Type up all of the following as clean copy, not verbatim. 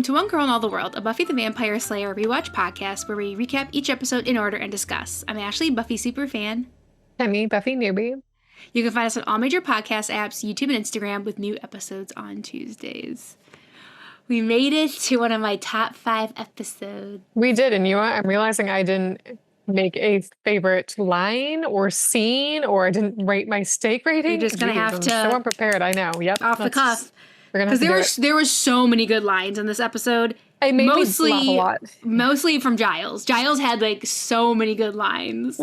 to One Girl in All the World, a Buffy the Vampire Slayer rewatch podcast where we recap each episode in order and discuss. I'm Ashley, Buffy superfan. Kimmy, Buffy newbie. You can find us on all major podcast apps, YouTube and Instagram, with new episodes on Tuesdays. We made it to one of my top 5 episodes. We did, and you know what? I'm realizing I didn't make a favorite line or scene, or I didn't rate my steak rating. You're just gonna have to. I'm so unprepared. I know. Yep. Off the cuff. Because there was so many good lines in this episode. It made me laugh a lot. Mostly from Giles. Giles had like so many good lines.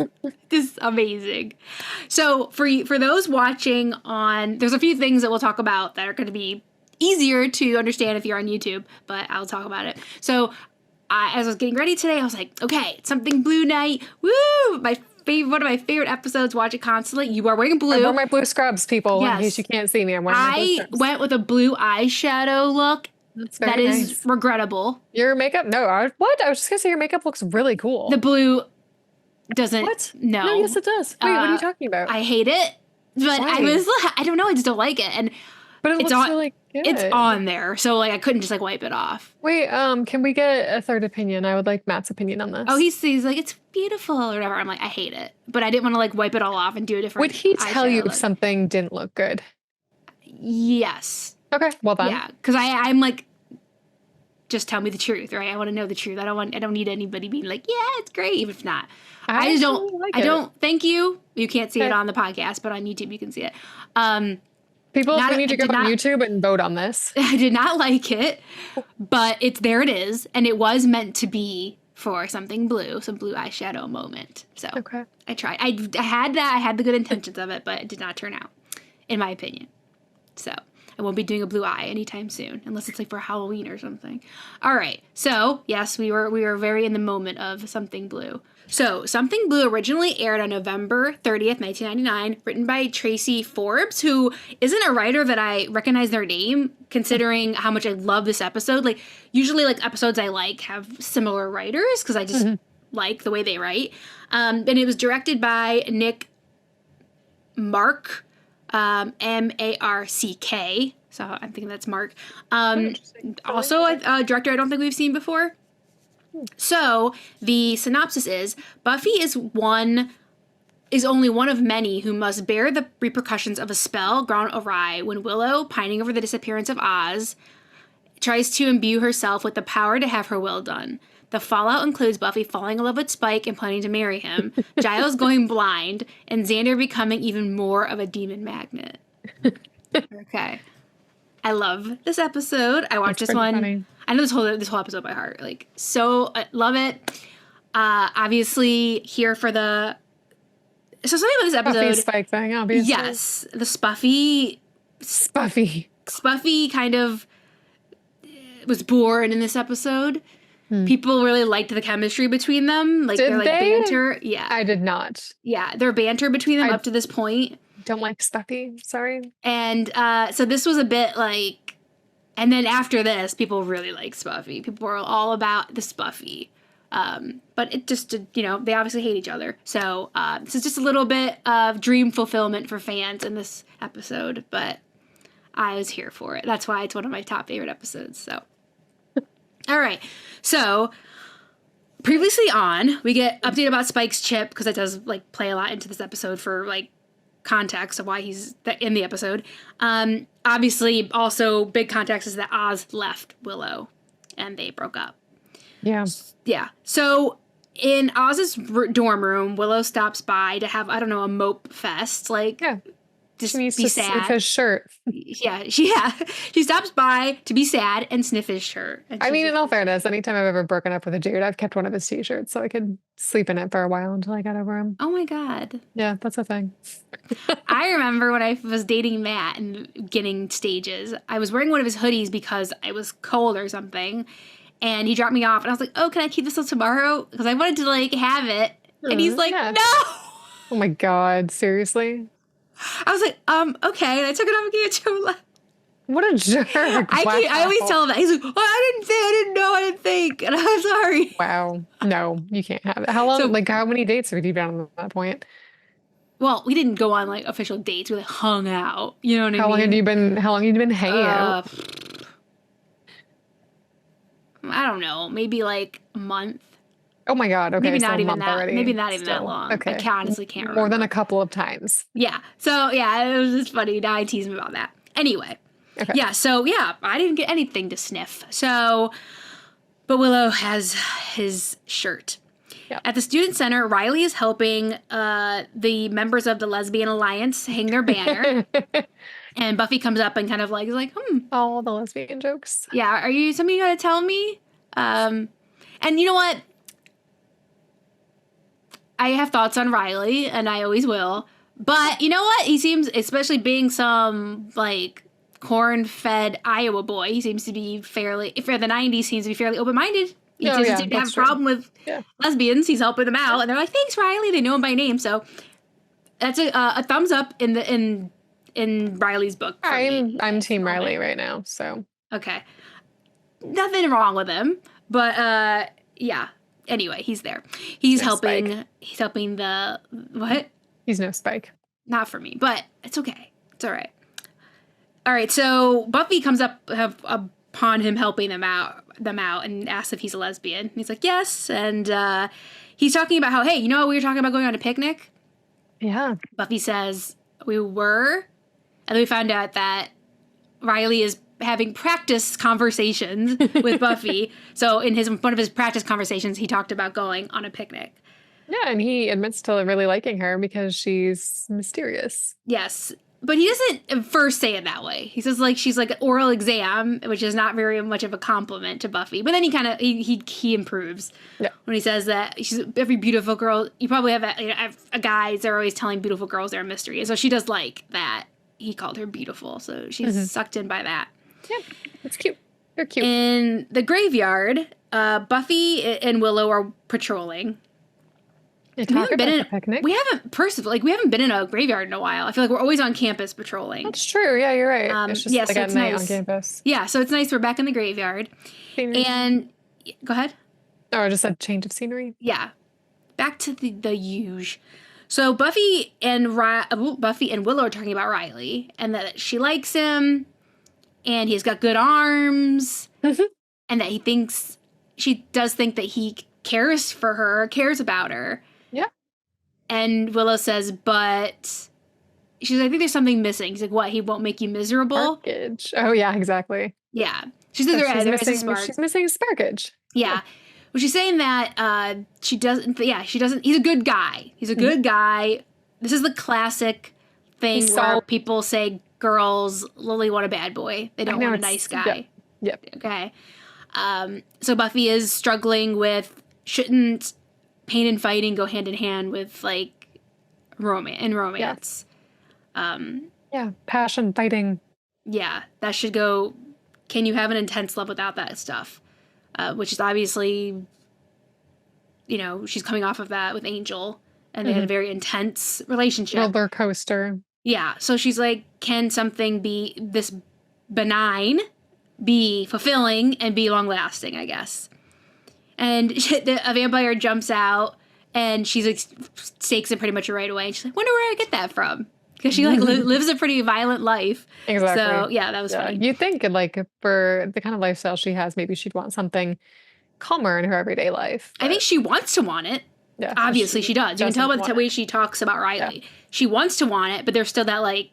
Just amazing. So for those watching on, there's a few things that we'll talk about that are going to be easier to understand if you're on YouTube, but I'll talk about it. So as I was getting ready today, I was like, okay, it's something blue night. Woo! One of my favorite episodes, watch it constantly. You are wearing blue. I wore my blue scrubs, people. Yes. In case you can't see me, I'm wearing my blue scrubs. I went with a blue eyeshadow look. That is nice. regrettable. Your makeup? No, what? I was just gonna say your makeup looks really cool. The blue doesn't. What? No. No, yes, it does. Wait, what are you talking about? I hate it, but Why? I don't know. I just don't like it, and but it looks really good. It's on there, so like I couldn't just like wipe it off. Wait, can we get a third opinion? I would like Matt's opinion on this. Oh, he's like, it's beautiful or whatever. I'm like, I hate it, but I didn't want to like wipe it all off and do a different. Would he tell you look. if something didn't look good? Yes. Okay, well then. Yeah, because I'm like, just tell me the truth, right? I want to know the truth. I don't need anybody being like, yeah, it's great, even if not. I just don't. Like I don't. Thank you. You can't see it on the podcast, but on YouTube you can see it. People, we need to go on YouTube and vote on this. I did not like it, but there it is, and it was meant to be for something blue, some blue eyeshadow moment. So okay. I tried. I had the good intentions of it, but it did not turn out, in my opinion. So I won't be doing a blue eye anytime soon, unless it's like for Halloween or something. All right. So yes, we were very in the moment of Something Blue. So Something Blue originally aired on November 30th, 1999, written by Tracy Forbes, who isn't a writer that I recognize their name, considering how much I love this episode. Like usually like episodes I like have similar writers because I just like the way they write. And it was directed by Nick Mark. M-A-R-C-K. So I'm thinking that's Mark. Also a director I don't think we've seen before. So the synopsis is Buffy is only one of many who must bear the repercussions of a spell gone awry when Willow, pining over the disappearance of Oz, tries to imbue herself with the power to have her will done. The fallout includes Buffy falling in love with Spike and planning to marry him, Giles going blind, and Xander becoming even more of a demon magnet. Okay. I love this episode. I watched this one. Funny. I know this whole episode by heart. Like, so I love it. Obviously here for the... So something about this episode... Buffy Spike thing, obviously. Yes. The Spuffy kind of was born in this episode. People really liked the chemistry between them. Like, their like banter. Yeah. I did not. Yeah, their banter between them up to this point. Don't like Spuffy. Sorry. And so this was a bit like... And then after this, people really like Spuffy. People were all about the Spuffy. But it just, they obviously hate each other. So this is just a little bit of dream fulfillment for fans in this episode. But I was here for it. That's why it's one of my top favorite episodes. So... All right, so previously on, we get update about Spike's chip, because it does, like, play a lot into this episode for, like, context of why he's in the episode. Obviously, also, big context is that Oz left Willow, and they broke up. Yeah. Yeah, so in Oz's dorm room, Willow stops by to have, I don't know, a mope fest, like... Yeah. Just needs be to sad. sniff his shirt. Yeah. She stops by to be sad and sniff his shirt. I mean, in all fairness, anytime I've ever broken up with a dude, I've kept one of his t-shirts so I could sleep in it for a while until I got over him. Oh my God. Yeah, that's a thing. I remember when I was dating Matt in beginning stages, I was wearing one of his hoodies because I was cold or something, and he dropped me off, and I was like, oh, can I keep this till tomorrow? Because I wanted to, like, have it. And he's like, no! Oh my God, seriously? I was like, okay. And I took it off and gave it to him. What a jerk. I always tell him that. He's like, oh, I didn't know, I didn't think. And I'm sorry. Wow. No, you can't have it. How long, how many dates have you been on at that point? Well, we didn't go on, like, official dates. We, like, hung out. You know what I mean? How long have you been hanging out? I don't know, maybe like a month. Oh my God. Okay. Maybe So not a even month that. already. Maybe not even that Still. long. Okay. I honestly can't remember. More than a couple of times. Yeah. So yeah, it was just funny. Now I tease him about that. Anyway. Okay. Yeah. So yeah, I didn't get anything to sniff. So, but Willow has his shirt. Yep. At the student center, Riley is helping the members of the Lesbian Alliance hang their banner. And Buffy comes up and kind of like is like, All the lesbian jokes. yeah, are you something you gotta tell me? And you know what? I have thoughts on Riley, and I always will. But you know what? He seems, especially being some like corn-fed Iowa boy, he seems to be fairly, for the 90s, seems to be fairly open-minded. He doesn't seem to have a problem with lesbians. He's helping them out, and they're like, "Thanks, Riley." They know him by name, so that's a thumbs up in Riley's book. I'm Team Riley right now, so okay, nothing wrong with him, but yeah. Anyway, he's there. He's helping. Spike. He's helping the what? He's no Spike. Not for me, but it's okay. It's all right. All right. So Buffy comes up upon him helping them out, and asks if he's a lesbian. And he's like, yes, and he's talking about how, hey, you know, we were talking about going on a picnic. Yeah. Buffy says we were, and then we found out that Riley is having practice conversations with Buffy. So in one of his practice conversations, he talked about going on a picnic. Yeah, and he admits to really liking her because she's mysterious. Yes, but he doesn't first say it that way. He says like she's like an oral exam, which is not very much of a compliment to Buffy. But then he kind of he improves when he says that she's every beautiful girl. You probably have guys that are always telling beautiful girls they're a mystery, and so she does like that. He called her beautiful, so she's sucked in by that. Yeah, it's cute. They're cute. In the graveyard, Buffy and Willow are patrolling. They talk about the picnic. We haven't been in a graveyard in a while. I feel like we're always on campus patrolling. That's true. Yeah, you're right. It's just like at night on campus. Yeah, so it's nice. We're back in the graveyard. Scenery. And go ahead. Oh, I just said change of scenery. Yeah, back to the huge. So Buffy and Willow are talking about Riley and that she likes him. And he's got good arms, and that she does think that he cares for her, cares about her. Yeah. And Willow says, but she's like, I think there's something missing. He's like, what? He won't make you miserable? Sparkage. Oh, yeah, exactly. Yeah. She says she's missing sparkage. Yeah. Well, she's saying that she doesn't, he's a good guy. He's a good guy. This is the classic thing where people say, girls literally want a bad boy. They don't want a nice guy. Yep. Okay. So Buffy is struggling with, shouldn't pain and fighting go hand in hand with like romance? Yeah. Passion, fighting. Yeah. That should go. Can you have an intense love without that stuff? Which is obviously, she's coming off of that with Angel, and they had a very intense relationship. Roller coaster. Yeah, so she's like, can something be this benign, be fulfilling, and be long-lasting, I guess. And a vampire jumps out, and she's like, stakes it pretty much right away. And she's like, wonder where I get that from. Because she like lives a pretty violent life. Exactly. So, yeah, that was funny. You'd think, like, for the kind of lifestyle she has, maybe she'd want something calmer in her everyday life. I think she wants to want it. Yeah, obviously she does. You can tell by the way she talks about Riley. Yeah. She wants to want it, but there's still that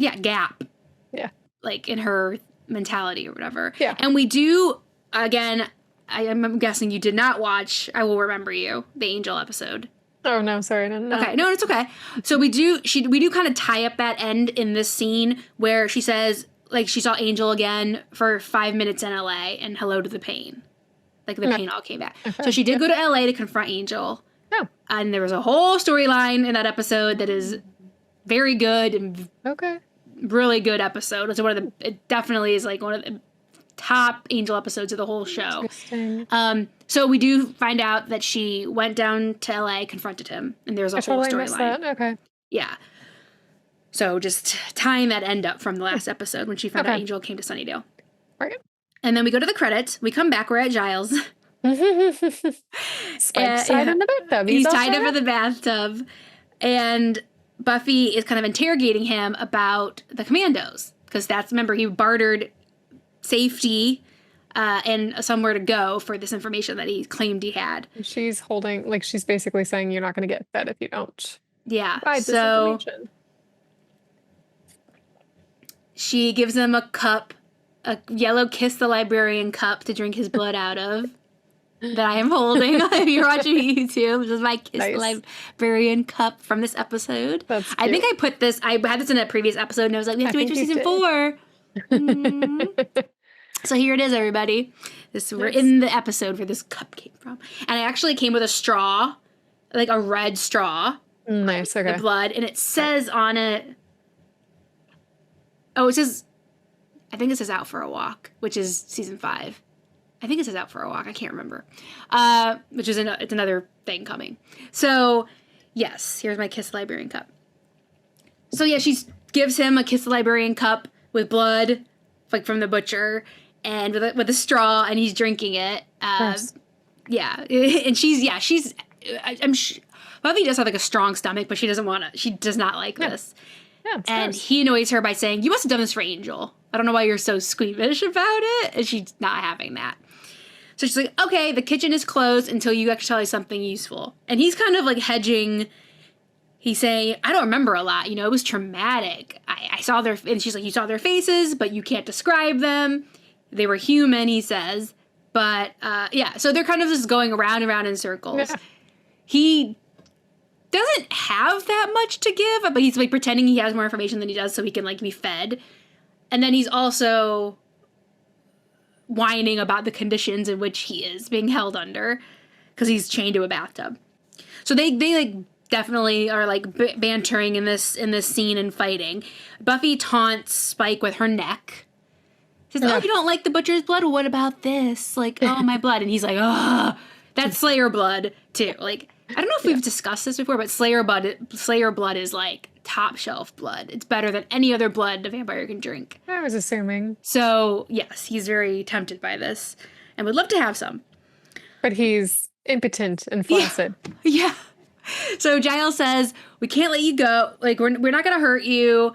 gap. Yeah. Like in her mentality or whatever. Yeah. And we do, again, I'm guessing you did not watch I Will Remember You, the Angel episode. Oh no, sorry. No. Okay, no, it's okay. So we do kind of tie up that end in this scene where she says like she saw Angel again for 5 minutes in LA and hello to the pain. Like, the pain all came back. Okay. So she did go to L.A. to confront Angel. Oh. And there was a whole storyline in that episode that is very good and really good episode. It definitely is, like, one of the top Angel episodes of the whole show. Interesting. So we do find out that she went down to L.A., confronted him, and there's a whole storyline. Okay. Yeah. So just tying that end up from the last episode when she found out Angel came to Sunnydale. Right. And then we go to the credits. We come back. We're at Giles. Spike's tied in the bathtub. He's tied up in the bathtub. And Buffy is kind of interrogating him about the commandos. Because remember, he bartered safety and somewhere to go for this information that he claimed he had. She's holding, like, she's basically saying you're not going to get fed if you don't provide this information. She gives him a cup, a yellow Kiss the Librarian cup to drink his blood out of. That I am holding. If you're watching YouTube, this is my Kiss the Librarian cup from this episode. That's cute. I think I put this. I had this in a previous episode, and I was like, "We have to wait for season 4." So here it is, everybody. We're in the episode where this cup came from, and it actually came with a straw, like a red straw. Nice. Okay. The blood, and it says on it. Oh, it says. I think it says "Out for a Walk," which is season 5. I think it says "Out for a Walk." I can't remember. Which is it's another thing coming. So, yes, here's my Kiss the Librarian cup. So, yeah, she gives him a Kiss the Librarian cup with blood, like from the butcher, and with a straw, and he's drinking it. Yeah, and Buffy does have like a strong stomach, but she does not like this. Yeah, and he annoys her by saying, "You must have done this for Angel. I don't know why you're so squeamish about it." And she's not having that. So she's like, "Okay, the kitchen is closed until you actually tell me something useful." And he's kind of like hedging. He's saying, "I don't remember a lot. It was traumatic. I saw their," and she's like, "You saw their faces, but you can't describe them. They were human," he says. But, yeah, so they're kind of just going around and around in circles. Yeah. He doesn't have that much to give, but he's like pretending he has more information than he does so he can like be fed. And then he's also whining about the conditions in which he is being held under because he's chained to a bathtub. So they like definitely are like bantering in this scene and fighting. Buffy taunts Spike with her neck. She says, "Oh, you don't like the butcher's blood? Well, what about this? Like, oh, my blood." And he's like, "Oh, that's Slayer blood too." Like, I don't know if we've discussed this before, but Slayer blood is like top shelf blood. It's better than any other blood a vampire can drink. I was assuming. So, yes, he's very tempted by this and would love to have some. But he's impotent and flaccid. Yeah. So Giles says, "We can't let you go. Like, we're not going to hurt you."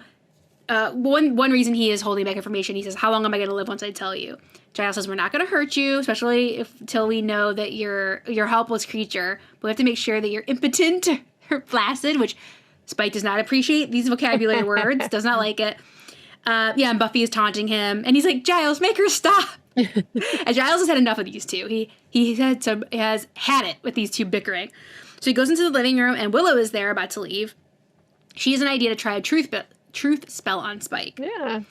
One reason he is holding back information, he says, "How long am I going to live once I tell you?" Giles says, "We're not going to hurt you, especially until we know that you're a helpless creature. But we have to make sure that you're impotent or flaccid," which Spike does not appreciate these vocabulary words, does not like it. Yeah, and Buffy is taunting him, and he's like, "Giles, make her stop." And Giles has had enough of these two. He has had it with these two bickering. So he goes into the living room, and Willow is there about to leave. She has an idea to try a truth spell on Spike. Yeah.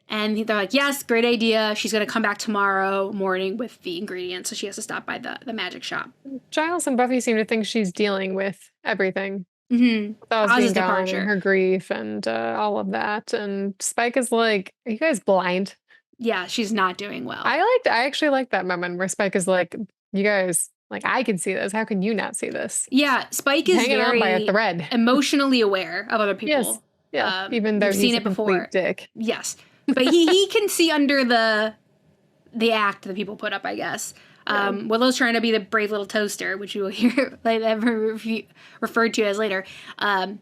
And they're like, "Yes, great idea. She's going to come back tomorrow morning with the ingredients, so she has to stop by the magic shop." Giles and Buffy seem to think she's dealing with everything. Mm-hmm. Oz's departure, and her grief, and all of that. And Spike is like, "Are you guys blind?" Yeah, she's not doing well. I actually like that moment where Spike is like, "You guys, like, I can see this. How can you not see this?" Yeah, Spike is hanging very on by a thread, emotionally aware of other people. Yes. Yeah, even though he's seen it before. Dick. Yes, but he can see under the act that people put up, I guess. Yeah. Willow's trying to be the brave little toaster, which you will hear referred to as later. And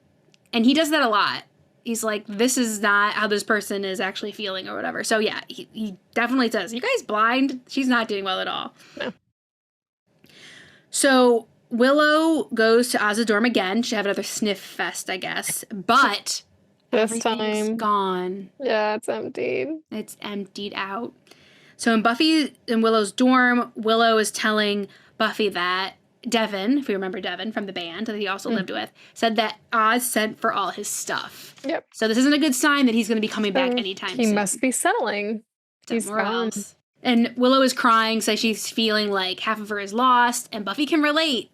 he does that a lot. He's like, "This is not how this person is actually feeling," or whatever. So yeah, he definitely says, "You guys blind? She's not doing well at all." No. So Willow goes to Oz's dorm again. She'll have another sniff fest, I guess. But this time gone. Yeah, it's emptied. It's emptied out. So in Buffy and Willow's dorm, Willow is telling Buffy that Devin, if we remember Devin from the band that he also lived with, said that Oz sent for all his stuff. Yep. So this isn't a good sign that he's going to be coming back anytime soon. He must be settling. He's somewhere else. And Willow is crying, so she's feeling like half of her is lost, and Buffy can relate.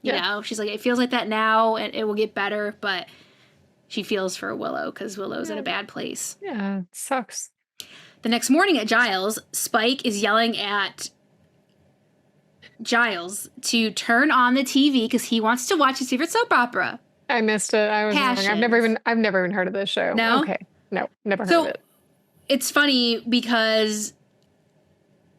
You know, she's like, "It feels like that now, and it will get better," but she feels for Willow because Willow's in a bad place. Yeah, it sucks. The next morning at Giles, Spike is yelling at Giles to turn on the TV because he wants to watch his favorite soap opera. I missed it. I was wrong. I've never even heard of this show. No? Okay. No, never heard of it. It's funny because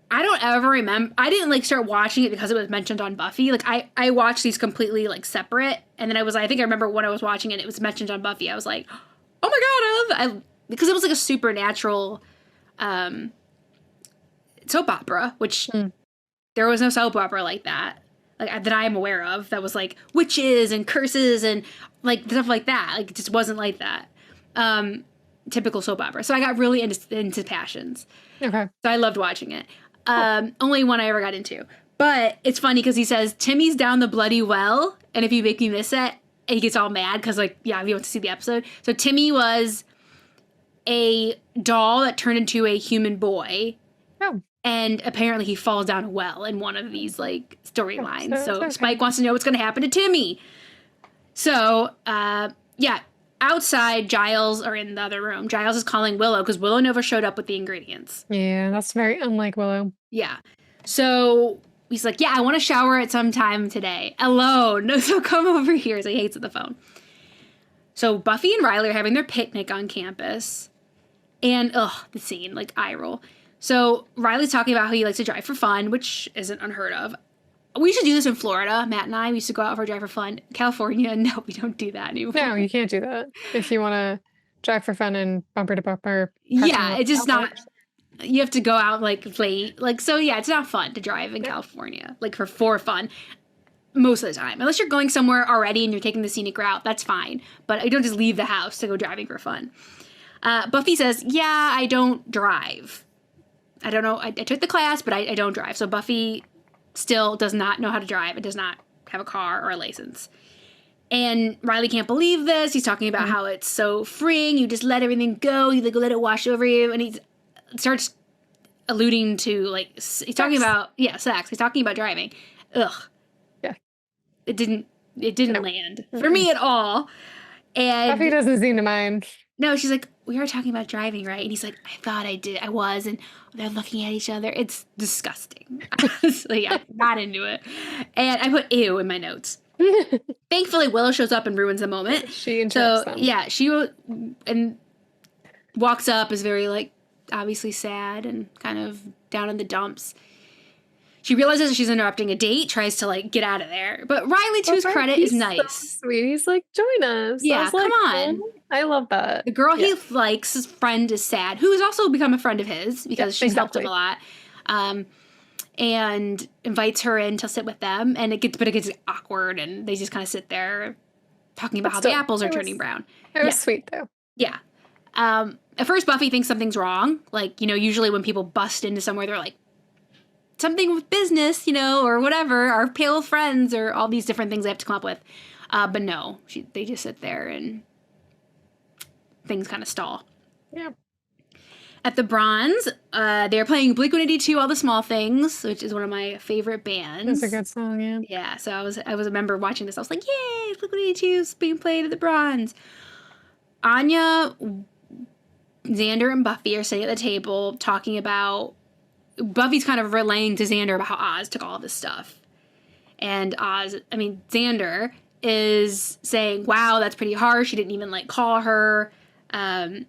I don't ever remember. I didn't like start watching it because it was mentioned on Buffy. Like I watched these completely like separate, and then I think I remember when I was watching it, it was mentioned on Buffy. I was like, "Oh my god, I love it!" Because it was like a supernatural soap opera, which there was no soap opera like that. Like that I am aware of, that was like witches and curses and like stuff like that. Like it just wasn't like that. Typical soap opera. So I got really into Passions. Okay. So I loved watching it. Only one I ever got into. But it's funny because he says, Timmy's down the bloody well, and if you make me miss it, and he gets all mad because, like, yeah, if you want to see the episode. So Timmy was a doll that turned into a human boy. Oh. And apparently he falls down a well in one of these, like, storylines. Oh, so okay. Spike wants to know what's going to happen to Timmy. So, yeah, outside, Giles, or in the other room, Giles is calling Willow because Willow never showed up with the ingredients. Yeah, that's very unlike Willow. Yeah. So he's like, yeah, I want to shower at some time today. Alone. So come over here. So he hates the phone. So Buffy and Riley are having their picnic on campus. And, the scene, like, eye roll. So Riley's talking about how he likes to drive for fun, which isn't unheard of. We used to do this in Florida. Matt and I, we used to go out for a drive for fun. California, no, we don't do that anymore. No, you can't do that. If you want to drive for fun and bumper to bumper. Yeah, it's just not... You have to go out, like, late. Like, so, yeah, it's not fun to drive in California. Like, for fun. Most of the time. Unless you're going somewhere already and you're taking the scenic route, that's fine. But I don't just leave the house to go driving for fun. Buffy says, yeah, I don't drive. I don't know. I took the class, but I don't drive. So Buffy still does not know how to drive. It does not have a car or a license. And Riley can't believe this. He's talking about how it's so freeing. You just let everything go. You let it wash over you. And he starts alluding to, like, he's talking about, sex. He's talking about driving. Ugh. Yeah. It didn't land for me at all. And Buffy doesn't seem to mind. No, she's like, we are talking about driving, right? And he's like, I thought I was, and they're looking at each other. It's disgusting. So yeah, not into it. And I put ew in my notes. Thankfully, Willow shows up and ruins the moment. She interrupts them. Yeah, she and walks up, is very, like, obviously sad and kind of down in the dumps. She realizes she's interrupting a date, tries to, like, get out of there. But Riley, to his credit, is nice. So sweet. He's like, join us. Yeah, come on. I love that. The girl he likes, his friend, is sad, who has also become a friend of his because she's helped him a lot. And invites her in to sit with them. And it gets awkward, and they just kind of sit there talking about how the apples are turning brown. It was sweet, though. Yeah. At first, Buffy thinks something's wrong. Like, usually when people bust into somewhere, they're like, something with business, or whatever, our pale friends, or all these different things they have to come up with. But no, they just sit there and things kind of stall. Yeah. At the Bronze, they're playing Blink-182, All the Small Things, which is one of my favorite bands. That's a good song, yeah. Yeah, so I remember watching this. I was like, yay, Blink-182 is being played at the Bronze. Anya, Xander, and Buffy are sitting at the table talking about... Buffy's kind of relaying to Xander about how Oz took all of this stuff. And Xander is saying, wow, that's pretty harsh. She didn't even, like, call her. And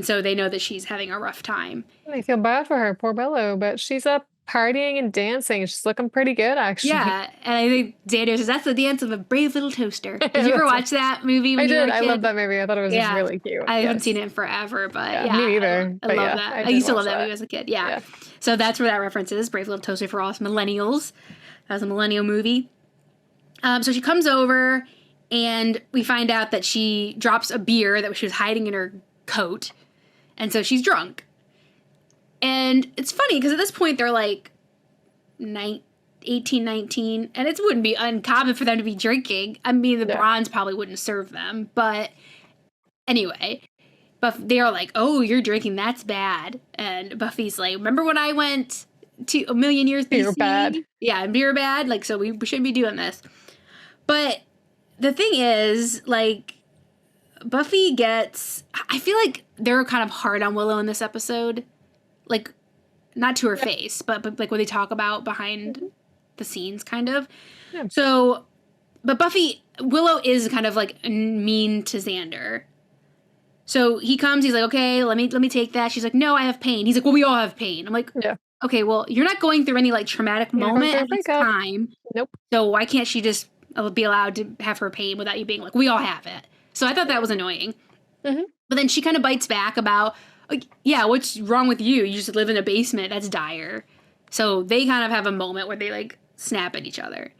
so they know that she's having a rough time. I feel bad for her, poor Bello, but she's up partying and dancing. She's looking pretty good, actually. Yeah, and I think Xander says, that's the dance of a brave little toaster. Did you ever watch that movie when you were a kid? I love that movie. I thought it was really cute. I haven't seen it in forever, but me neither. I love that. I used to love that movie as a kid. Yeah. So that's where that reference is. Brave Little Toaster for all us millennials. That was a millennial movie. So she comes over, and we find out that she drops a beer that she was hiding in her coat. And so she's drunk. And it's funny, because at this point, they're like 18, 19, and it wouldn't be uncommon for them to be drinking. I mean, the Bronze probably wouldn't serve them. But anyway... But they're like, oh, you're drinking, that's bad. And Buffy's like, remember when I went to a million years BC? Beer bad. Yeah, and beer bad. Like, so we shouldn't be doing this. But the thing is, like, Buffy gets... I feel like they're kind of hard on Willow in this episode. Like, not to her face, but like what they talk about behind the scenes, kind of. Yeah. So, but Willow is kind of, like, mean to Xander. So he comes, he's like, okay, let me take that. She's like, no, I have pain. He's like, well, we all have pain. I'm like, okay, well, you're not going through any, like, traumatic moment at this time. Nope. So why can't she just be allowed to have her pain without you being like, we all have it? So I thought that was annoying. Mm-hmm. But then she kind of bites back about, Like, yeah, what's wrong with you? You just live in a basement. That's dire. So they kind of have a moment where they like snap at each other.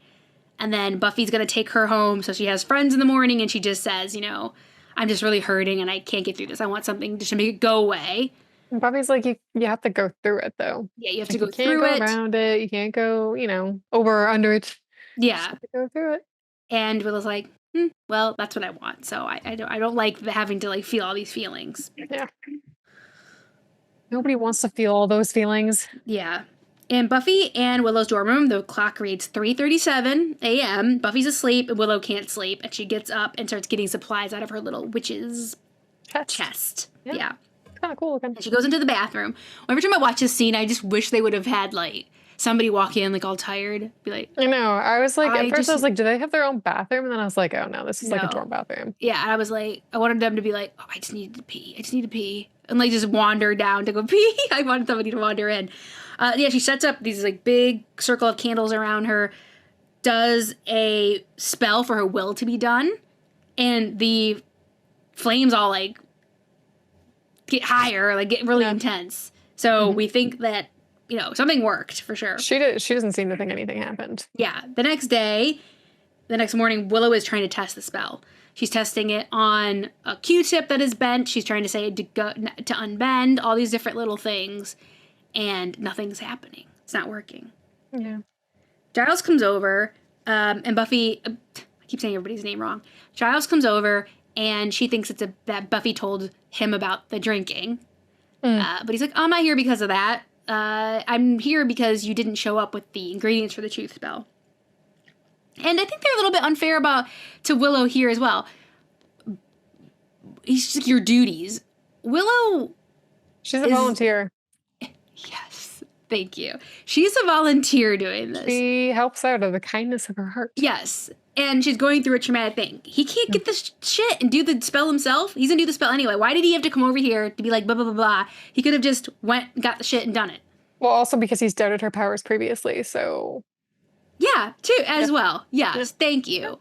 And then Buffy's going to take her home. So she has friends in the morning and she just says, I'm just really hurting and I can't get through this. I want something to make it go away. And Buffy's like, you have to go through it though. Yeah, you have to Like, go you can't through go it. around it. You can't go, over or under it. You just Yeah. have to go through it. And Willow's like, well, that's what I want. So I don't like having to like feel all these feelings. Yeah. Nobody wants to feel all those feelings. Yeah. In Buffy and Willow's dorm room, the clock reads 3:37 a.m. Buffy's asleep and Willow can't sleep, and she gets up and starts getting supplies out of her little witch's chest. Yeah. It's kind of cool looking. And she goes into the bathroom. Every time I watch this scene, I just wish they would have had like somebody walk in like all tired, be like, I know. I was like, at first I was like, do they have their own bathroom? And then I was like, oh no, this is like a No. dorm bathroom. Yeah, and I was like, I wanted them to be like, oh, I just need to pee. And like just wander down to go pee. I wanted somebody to wander in. Yeah, she sets up these like big circle of candles around her, does a spell for her will to be done, and the flames all like get higher, like get really intense. So we think that, something worked for sure. She doesn't seem to think anything happened. Yeah. The next morning, Willow is trying to test the spell. She's testing it on a Q-tip that is bent. She's trying to say to unbend, all these different little things, and nothing's happening. It's not working. Yeah. Giles comes over, and Buffy, I keep saying everybody's name wrong. Giles comes over, and she thinks that Buffy told him about the drinking. But he's like, I'm not here because of that. I'm here because you didn't show up with the ingredients for the truth spell. And I think they're a little bit unfair to Willow here as well. He's just like, your duties. Willow... She's a volunteer. Yes, thank you. She's a volunteer doing this. She helps out of the kindness of her heart. Yes, and she's going through a traumatic thing. He can't get this shit and do the spell himself. He's gonna do the spell anyway. Why did he have to come over here to be like, blah, blah, blah, blah? He could have just got the shit and done it. Well, also because he's doubted her powers previously, so... Yeah, too, as well. Yes, thank you.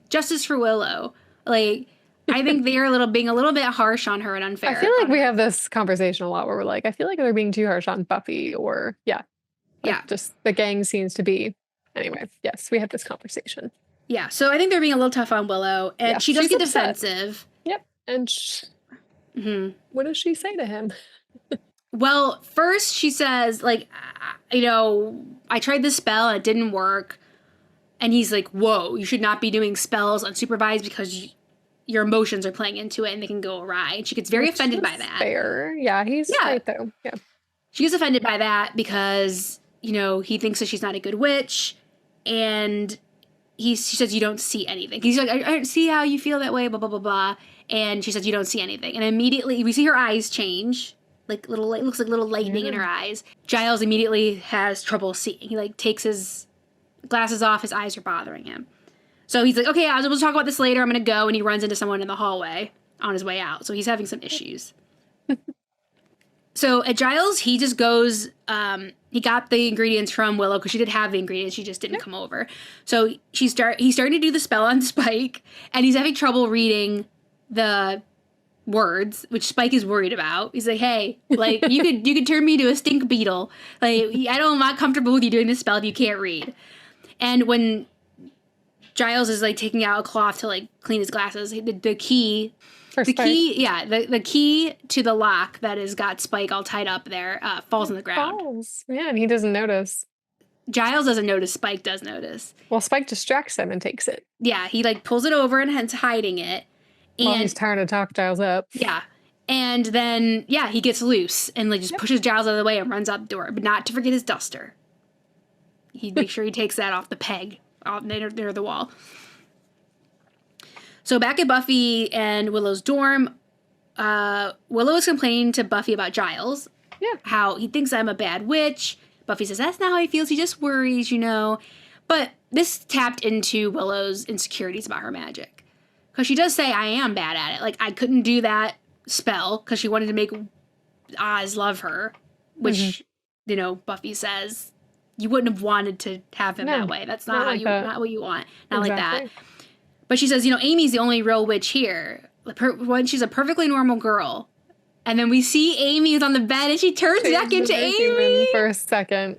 Justice for Willow. Like, I think they're being a little bit harsh on her and unfair. I feel like we have this conversation a lot where we're like, I feel like they're being too harsh on Buffy or, just the gang seems to be. Anyway, yes, we had this conversation. Yeah, so I think they're being a little tough on Willow, and she does get upset. defensive. Yep, and what does she say to him? Well, first she says, like, I tried this spell and it didn't work. And he's like, whoa, you should not be doing spells unsupervised because your emotions are playing into it and they can go awry. And she gets very offended by that. Fair. Yeah, he's right, though. Yeah. She gets offended by that because, he thinks that she's not a good witch. And she says, you don't see anything. He's like, I don't see how you feel that way, blah, blah, blah, blah. And she says, you don't see anything. And immediately we see her eyes change. Like looks like little lightning in her eyes. Giles immediately has trouble seeing. He like takes his glasses off. His eyes are bothering him. So he's like, okay, we'll talk about this later. I'm gonna go. And he runs into someone in the hallway on his way out. So he's having some issues. So at Giles, he just goes. He got the ingredients from Willow because she did have the ingredients. She just didn't come over. So he's starting to do the spell on Spike, and he's having trouble reading the words, which Spike is worried about. He's like, hey, like, you could turn me to a stink beetle. Like, I'm not comfortable with you doing this spell if you can't read. And when Giles is like taking out a cloth to like clean his glasses, the key to the lock that has got Spike all tied up there falls on the ground. Yeah, and he doesn't notice. Giles doesn't notice. Spike does notice. Well, Spike distracts him and takes it. Yeah, he like pulls it over and hence hiding it. And he's trying to talk Giles up. Yeah. And then, he gets loose and like just pushes Giles out of the way and runs out the door. But not to forget his duster. He makes sure he takes that off the peg near the wall. So back at Buffy and Willow's dorm, Willow is complaining to Buffy about Giles. Yeah. How he thinks I'm a bad witch. Buffy says, that's not how he feels. He just worries, But this tapped into Willow's insecurities about her magic. Because she does say, I am bad at it. Like, I couldn't do that spell because she wanted to make Oz love her. Which, Buffy says, you wouldn't have wanted to have him that way. That's not what you want. Not like that. But she says, Amy's the only real witch here. She's a perfectly normal girl. And then we see Amy is on the bed, and she turns back into Amy for a second.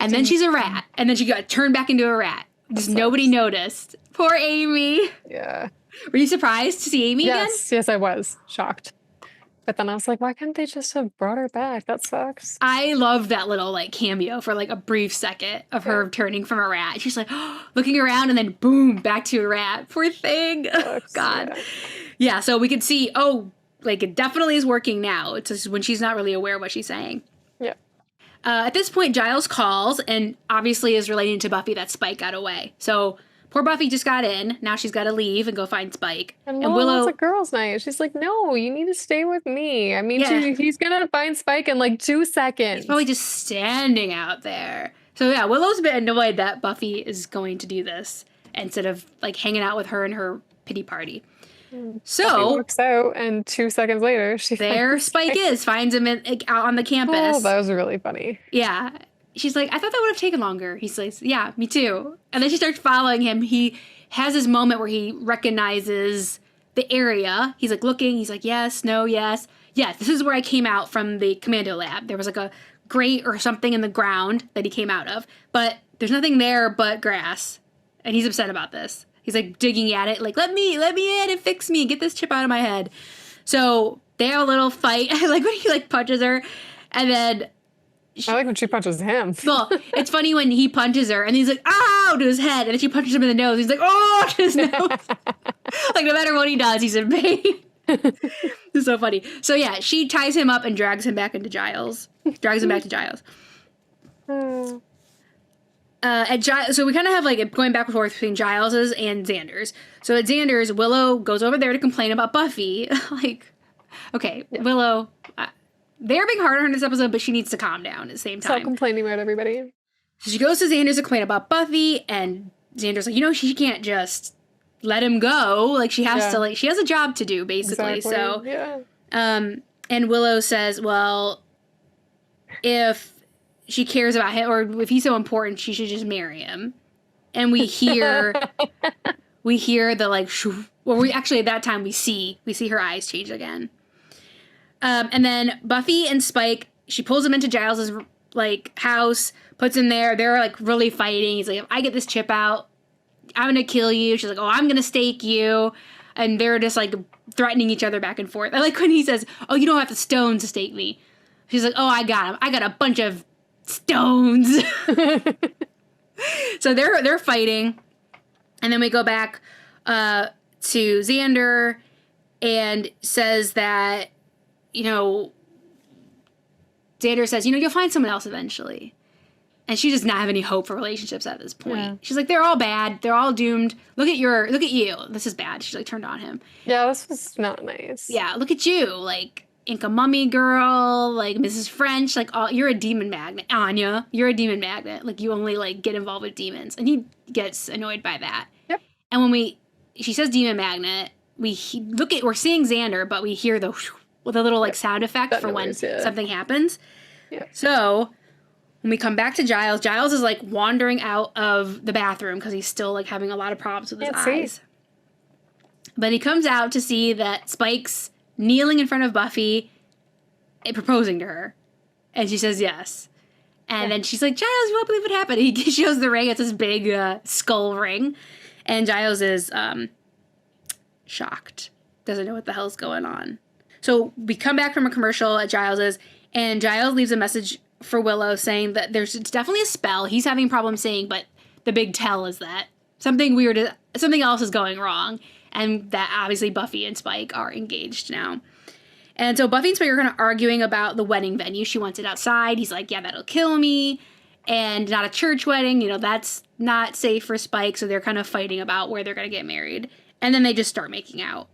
And then she's a rat. And then she got turned back into a rat. Just nobody noticed. Poor Amy. Yeah. Were you surprised to see Amy again? Yes, I was. Shocked. But then I was like, why couldn't they just have brought her back? That sucks. I love that little, like, cameo for, like, a brief second of her turning from a rat. She's like, looking around, and then boom, back to a rat. Poor thing. Oh, God. Yeah, so we could see, like, it definitely is working now. It's just when she's not really aware of what she's saying. Yeah. At this point, Giles calls, and obviously is relating to Buffy that Spike got away. So poor Buffy just got in. Now she's got to leave and go find Spike. And Willow, it's a girls' night. She's like, no, you need to stay with me. I mean, he's going to find Spike in like 2 seconds. He's probably just standing out there. So yeah, Willow's a bit annoyed that Buffy is going to do this instead of like hanging out with her and her pity party. So Buffy walks out, and 2 seconds later, Spike finds him out on the campus. Oh, that was really funny. Yeah. She's like, I thought that would have taken longer. He's like, yeah, me too. And then she starts following him. He has this moment where he recognizes the area. He's like looking. He's like, yes, no, yes. Yes, this is where I came out from the commando lab. There was like a grate or something in the ground that he came out of. But there's nothing there but grass. And he's upset about this. He's like digging at it, like, let me in and fix me and get this chip out of my head. So they have a little fight. I like when he like punches her. And then I like when she punches him. Well, it's funny when he punches her and he's like, ow, to his head. And then she punches him in the nose. He's like, oh, to his nose. Like, no matter what he does, he's in pain. It's so funny. So, yeah, she ties him up and drags him back into Giles. Drags him back to Giles. So we kind of have, like, going back and forth between Giles's and Xander's. So at Xander's, Willow goes over there to complain about Buffy. Like, okay, Willow... They're being hard on her in this episode, but she needs to calm down at the same time. Stop complaining about everybody. So she goes to Xander's to complain about Buffy, and Xander's like, she can't just let him go. Like, she has to, like, she has a job to do, basically. Exactly. So, and Willow says, well, if she cares about him, or if he's so important, she should just marry him. And we hear, the, like, actually, at that time, we see her eyes change again. And then Buffy and Spike, she pulls him into Giles's, like, house, puts him there. They're, like, really fighting. He's like, if I get this chip out, I'm going to kill you. She's like, oh, I'm going to stake you. And they're just, like, threatening each other back and forth. I like when he says, oh, you don't have the stones to stake me. She's like, oh, I got him. I got a bunch of stones. So they're fighting. And then we go back to Xander and says that, Xander says, you'll find someone else eventually. And she does not have any hope for relationships at this point. Yeah. She's like, they're all bad. They're all doomed. Look at you. This is bad. She's like turned on him. Yeah, this was not nice. Yeah, look at you. Like, Inca Mummy Girl, like Mrs. French, like, you're a demon magnet. Anya, you're a demon magnet. Like, you only, like, get involved with demons. And he gets annoyed by that. Yep. And when she says demon magnet, we're seeing Xander, but we hear with a little, like, sound effect for when something happens. Yeah. So when we come back to Giles is, like, wandering out of the bathroom because he's still, like, having a lot of problems with his eyes. But he comes out to see that Spike's kneeling in front of Buffy and proposing to her. And she says yes. And then she's like, Giles, you won't believe what happened. He shows the ring. It's this big skull ring. And Giles is shocked. Doesn't know what the hell's going on. So we come back from a commercial at Giles's, and Giles leaves a message for Willow saying that there's definitely a spell he's having problems seeing, but the big tell is that something else is going wrong, and that obviously Buffy and Spike are engaged now. And so Buffy and Spike are kind of arguing about the wedding venue. She wants it outside. He's like, yeah, that'll kill me. And not a church wedding. That's not safe for Spike. So they're kind of fighting about where they're going to get married. And then they just start making out.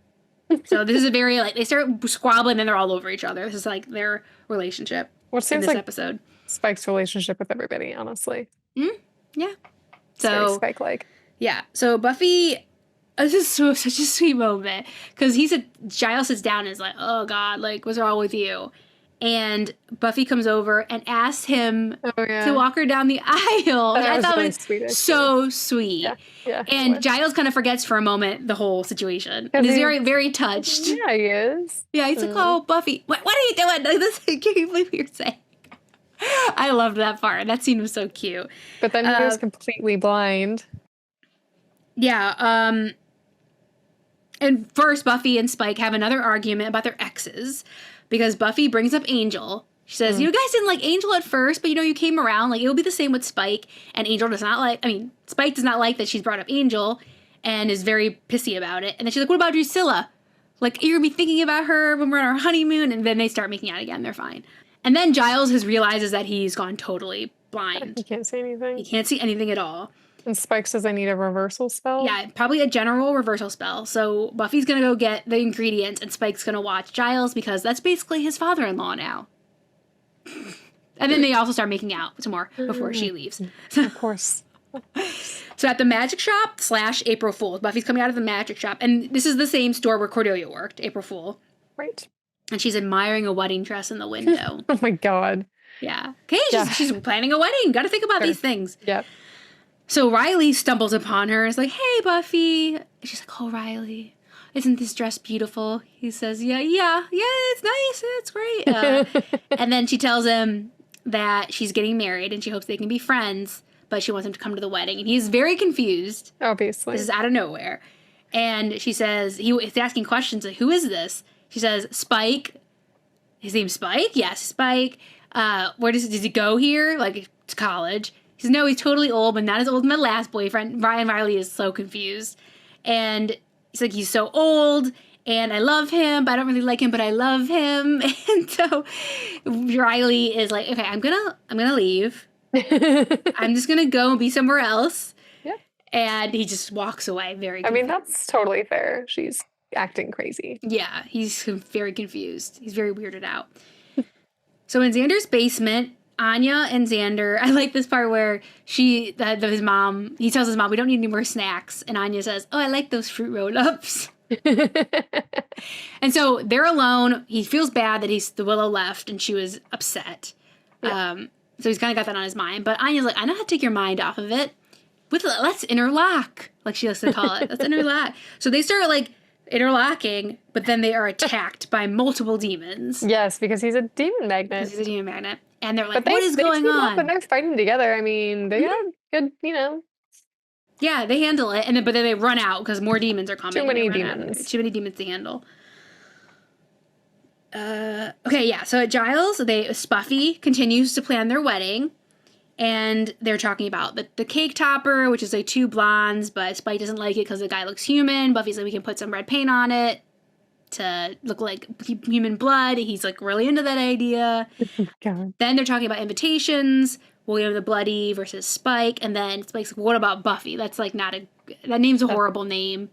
So this is a very, like, they start squabbling and they're all over each other. This is, like, their relationship in this episode. Spike's relationship with everybody, honestly. Mm-hmm. Yeah. It's very Spike-like. Yeah. So Buffy, this is such a sweet moment. Because Giles sits down and is like, oh, God, like, what's wrong with you? And Buffy comes over and asks him to walk her down the aisle. That I thought really it was sweet, so sweet. Yeah, and Giles kind of forgets for a moment the whole situation. And he's very, very touched. Yeah, he is. Yeah, he's like, oh, Buffy, what are you doing? Like, this, I can't believe what you're saying. I loved that part. That scene was so cute. But then he was completely blind. Yeah. And first, Buffy and Spike have another argument about their exes because Buffy brings up Angel. She says, you guys didn't like Angel at first, but you came around. Like, it'll be the same with Spike. And Angel does not like, Spike does not like that she's brought up Angel and is very pissy about it. And then she's like, what about Drusilla? Like, you're going to be thinking about her when we're on our honeymoon. And then they start making out again. They're fine. And then Giles realizes that he's gone totally blind. He can't see anything. He can't see anything at all. And Spike says I need a reversal spell? Yeah, probably a general reversal spell. So Buffy's going to go get the ingredients and Spike's going to watch Giles because that's basically his father-in-law now. And then they also start making out some more before she leaves. Of course. So at the magic shop / April Fool's, Buffy's coming out of the magic shop. And this is the same store where Cordelia worked, April Fool. Right. And she's admiring a wedding dress in the window. Oh my God. Yeah. Okay, she's planning a wedding. Got to think about these things. Yep. So Riley stumbles upon her and is like, hey, Buffy. And she's like, oh, Riley, isn't this dress beautiful? He says, yeah, it's nice. It's great. And then she tells him that she's getting married and she hopes they can be friends, but she wants him to come to the wedding. And he's very confused. Obviously. This is out of nowhere. And she says, he's asking questions like, who is this? She says, Spike. His name's Spike? Yes, Spike. Where does he go here? Like, to college. He says, no, he's totally old, but not as old as my last boyfriend. Riley is so confused. And he's like, he's so old, and I love him, but I don't really like him, but I love him. And so Riley is like, okay, I'm gonna leave. I'm just gonna go and be somewhere else. Yeah. And he just walks away very confused. That's totally fair. She's acting crazy. Yeah, he's very confused. He's very weirded out. So in Xander's basement, Anya and Xander, I like this part where he tells his mom, we don't need any more snacks. And Anya says, oh, I like those fruit roll-ups. And so they're alone. He feels bad that the Willow left and she was upset. Yeah. So he's kind of got that on his mind. But Anya's like, I know how to take your mind off of it. Let's interlock, like she likes to call it. Let's interlock. So they start interlocking, but then they are attacked by multiple demons. Yes, because he's a demon magnet. And they're like, what is going on? But they're fighting together. They got good, Yeah, they handle it, but then they run out because more demons are coming. Too many demons to handle. Okay, yeah. So at Giles, Buffy continues to plan their wedding, and they're talking about the cake topper, which is like 2 blondes, but Spike doesn't like it because the guy looks human. Buffy's like, we can put some red paint on it to look like human blood. He's like really into that idea. God. Then they're talking about invitations. William the Bloody versus Spike, and then Spike's like, what about Buffy? That's like that name's a horrible name.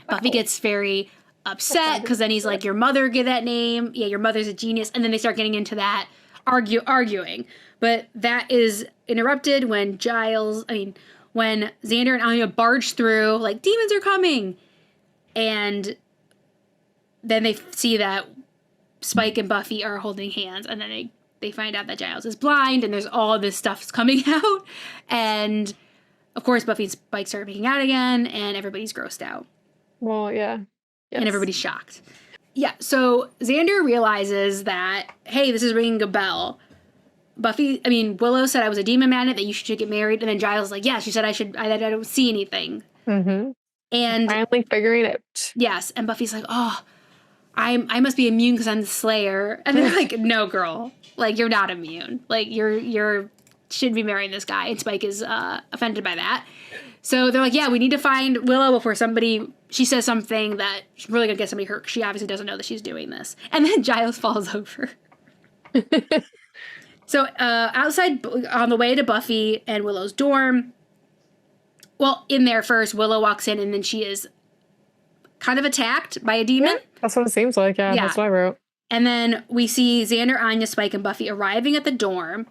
Buffy gets very upset because then he's like, your mother get that name. Yeah, your mother's a genius. And then they start getting into that arguing. But that is interrupted when when Xander and Anya barge through, like, demons are coming. And then they see that Spike and Buffy are holding hands, and then they find out that Giles is blind, and there's all this stuff coming out. And, of course, Buffy and Spike start making out again, and everybody's grossed out. Well, yeah. Yes. And everybody's shocked. Yeah, so Xander realizes that, hey, this is ringing a bell. Willow said I was a demon magnet, that you should get married, and then Giles is like, yeah, she said I don't see anything. Mm-hmm. And finally figuring it out. Yes, and Buffy's like, oh, I must be immune because I'm the Slayer. And they're like, no, girl. Like, you're not immune. Like, you're should be marrying this guy. And Spike is offended by that. So they're like, yeah, we need to find Willow before she says something that she's really going to get somebody hurt. She obviously doesn't know that she's doing this. And then Giles falls over. So outside, on the way to Buffy and Willow's dorm, well, in there first, Willow walks in, and then she is kind of attacked by a demon. Yeah, that's what it seems like, yeah. That's what I wrote. And then we see Xander, Anya, Spike, and Buffy arriving at the dorm,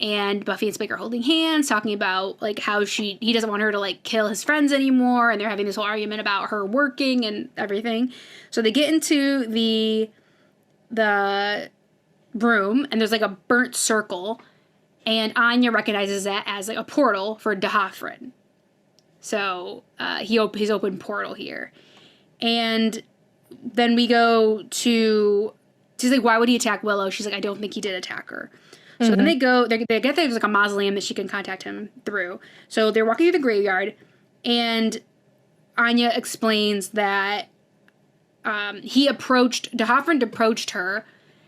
and Buffy and Spike are holding hands, talking about, like, how he doesn't want her to, like, kill his friends anymore, and they're having this whole argument about her working and everything. So they get into the room, and there's like a burnt circle, and Anya recognizes that as like a portal for Dahafrin. So he's opened portal here. And then we go to, she's like, why would he attack Willow? She's like, I don't think he did attack her. So then they get there's like a mausoleum that she can contact him through. So they're walking through the graveyard, and Anya explains that Dahafrin approached her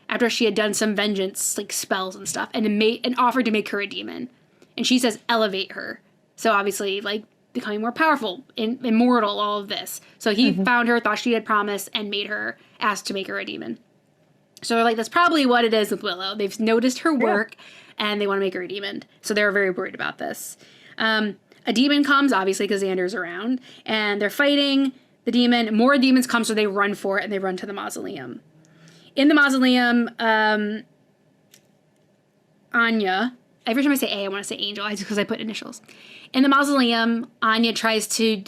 after she had done some vengeance, like spells and stuff, and offered to make her a demon. And she says, elevate her. So obviously, like, becoming more powerful, immortal, all of this. So he found her, thought she had promised, and asked to make her a demon. So they're like, that's probably what it is with Willow. They've noticed her work, and they want to make her a demon. So they're very worried about this. A demon comes, obviously, because Xander's around, and they're fighting the demon. More demons come, so they run for it, and they run to the mausoleum. In the mausoleum, Anya, every time I say A, I want to say Angel, because I put initials. In the mausoleum, Anya tries to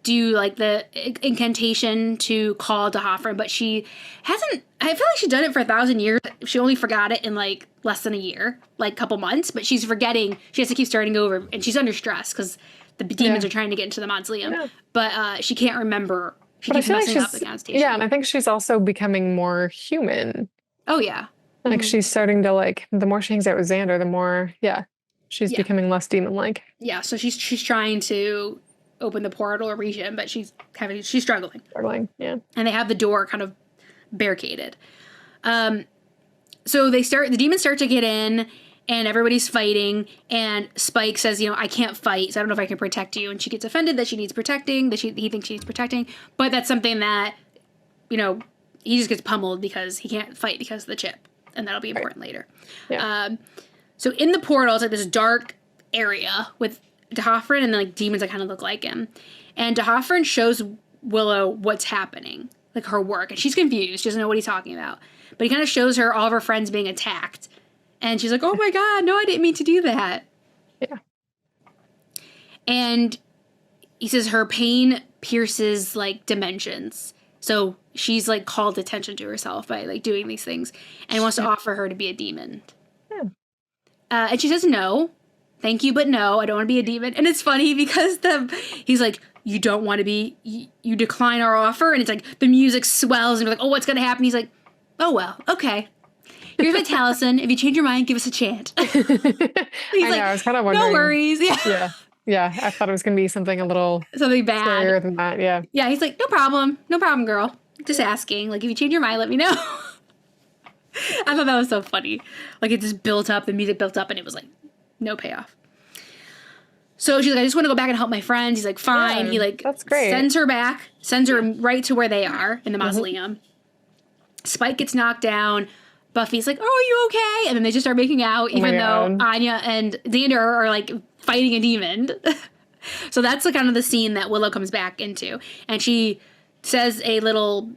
do like the incantation to call Dahafrin, but she hasn't. I feel like she's done it for 1,000 years. She only forgot it in like less than a year, like a couple months. But she's forgetting. She has to keep starting over, and she's under stress because the demons are trying to get into the mausoleum. Yeah. But she can't remember. She keeps messing up the connotation. Yeah, and I think she's also becoming more human. Oh yeah, like she's starting to like. The more she hangs out with Xander, the more she's becoming less demon-like. Yeah, so she's trying to open the portal or reach him, but she's struggling. Yeah. And they have the door kind of barricaded. So the demons start to get in, and everybody's fighting, and Spike says, I can't fight, so I don't know if I can protect you. And she gets offended that she needs protecting, that he thinks she needs protecting, but that's something that, he just gets pummeled because he can't fight because of the chip, and that'll be important later. Yeah. So in the portal, it's like this dark area with Dahafrin and like demons that kind of look like him. And Dahafrin shows Willow what's happening, like her work, and she's confused. She doesn't know what he's talking about. But he kind of shows her all of her friends being attacked. And she's like, oh my God, no, I didn't mean to do that. Yeah. And he says her pain pierces like dimensions. So she's like called attention to herself by like doing these things, and he wants to offer her to be a demon. Yeah. And she says no. Thank you, but no, I don't want to be a demon. And it's funny because he's like, you don't want to be, you decline our offer. And it's like, the music swells and we're like, oh, what's going to happen? He's like, oh, well, okay. Here's my talisman. If you change your mind, give us a chant. He's I was kind of wondering. No worries. Yeah. Yeah. I thought it was going to be something a little something bad. Scarier than that. Yeah. Yeah. He's like, no problem. No problem, girl. Just asking. Like, if you change your mind, let me know. I thought that was so funny. Like, it just built up, the music built up, and it was like, no payoff. So she's like, I just want to go back and help my friends. He's like, fine. He like that's great. Sends her right to where they are in the mausoleum. Spike gets knocked down. Buffy's like, oh, are you okay? And then they just start making out, even though Anya and Xander are like fighting a demon. So that's the kind of the scene that Willow comes back into. And she says a little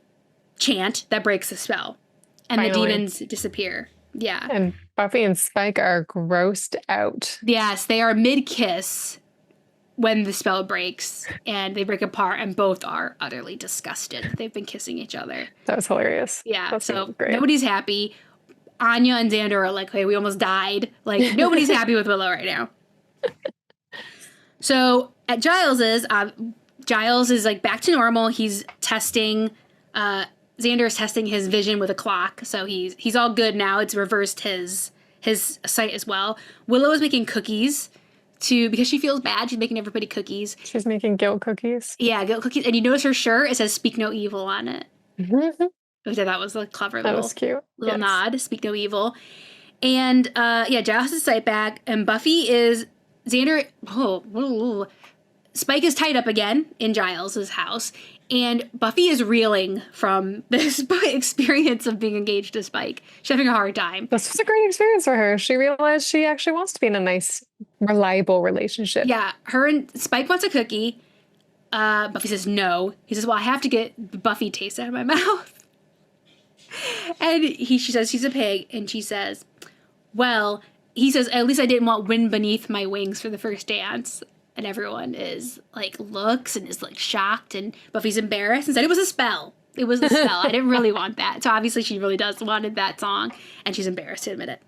chant that breaks the spell. And the demons disappear. Yeah. And Buffy and Spike are grossed out. Yes, they are mid-kiss when the spell breaks, and they break apart, and both are utterly disgusted. They've been kissing each other. That was hilarious. Yeah, that's so great. Nobody's happy. Anya and Xander are like, hey, we almost died. Like, nobody's happy with Willow right now. So at Giles's, Giles is like back to normal. He's testing... Xander is testing his vision with a clock, so he's all good now. It's reversed his sight as well. Willow is making cookies because she feels bad. She's making everybody cookies. She's making guilt cookies. Yeah, guilt cookies. And you notice her shirt, it says "Speak No Evil" on it. Which I thought was a clever little nod. Speak no evil. And Giles is sight back, and Buffy is Xander. Spike is tied up again in Giles's house. And Buffy is reeling from this experience of being engaged to Spike. She's having a hard time. This was a great experience for her. She realized she actually wants to be in a nice, reliable relationship. Yeah, her and Spike wants a cookie. Buffy says no. He says, well, I have to get the Buffy taste out of my mouth. And she says she's a pig. And she says, well, he says, at least I didn't want wind beneath my wings for the first dance. And everyone is like looks and is like shocked, and Buffy's embarrassed and said it was a spell. It was the smell. I didn't really want that. So obviously she really does wanted that song, and she's embarrassed to admit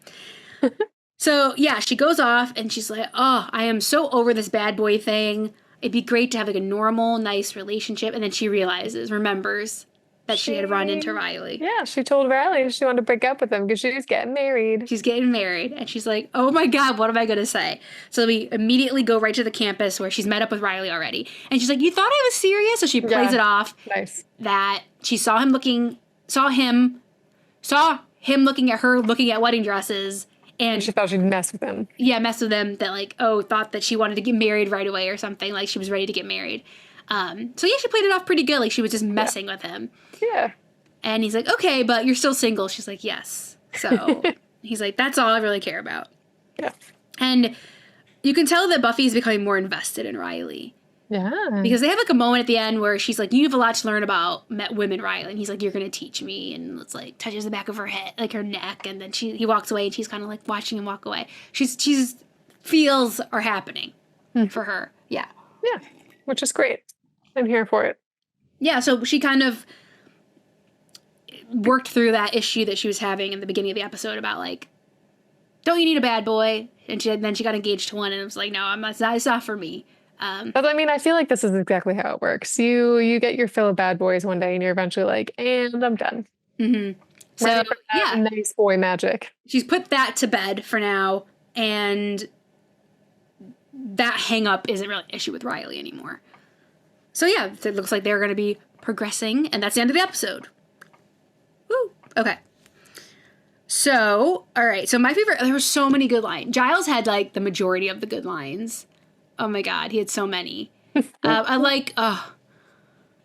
it. So yeah, she goes off and she's like, oh, I am so over this bad boy thing. It'd be great to have like a normal, nice relationship. And then she remembers that she had run into Riley. Yeah, she told Riley she wanted to break up with him because she's getting married. She's getting married. And she's like, oh my God, what am I going to say? So we immediately go right to the campus where she's met up with Riley already. And she's like, you thought I was serious? So she plays it off. Nice. That she saw him looking at her looking at wedding dresses. And she thought she'd mess with him. Yeah, mess with him. That like, thought that she wanted to get married right away or something. Like she was ready to get married. So yeah, she played it off pretty good. Like she was just messing with him. Yeah. And he's like, okay, but you're still single. She's like, yes. So he's like, that's all I really care about. Yeah. And you can tell that Buffy is becoming more invested in Riley. Yeah. Because they have like a moment at the end where she's like, you have a lot to learn about women, Riley. And he's like, you're going to teach me. And it's like touches the back of her head, like her neck. And then he walks away and she's kind of like watching him walk away. She's feels are happening for her. Yeah. Yeah. Which is great. I'm here for it. Yeah. So she kind of worked through that issue that she was having in the beginning of the episode about like, don't you need a bad boy? And then she got engaged to one and it was like, no, it's not for me. But I mean, I feel like this is exactly how it works. You get your fill of bad boys one day and you're eventually like, and I'm done. Mm-hmm. So yeah, nice boy magic. She's put that to bed for now. And that hang up isn't really an issue with Riley anymore. So yeah, it looks like they're going to be progressing. And that's the end of the episode. Woo. Okay. So, all right. So my favorite, there were so many good lines. Giles had like the majority of the good lines. Oh my God, he had so many. I like it's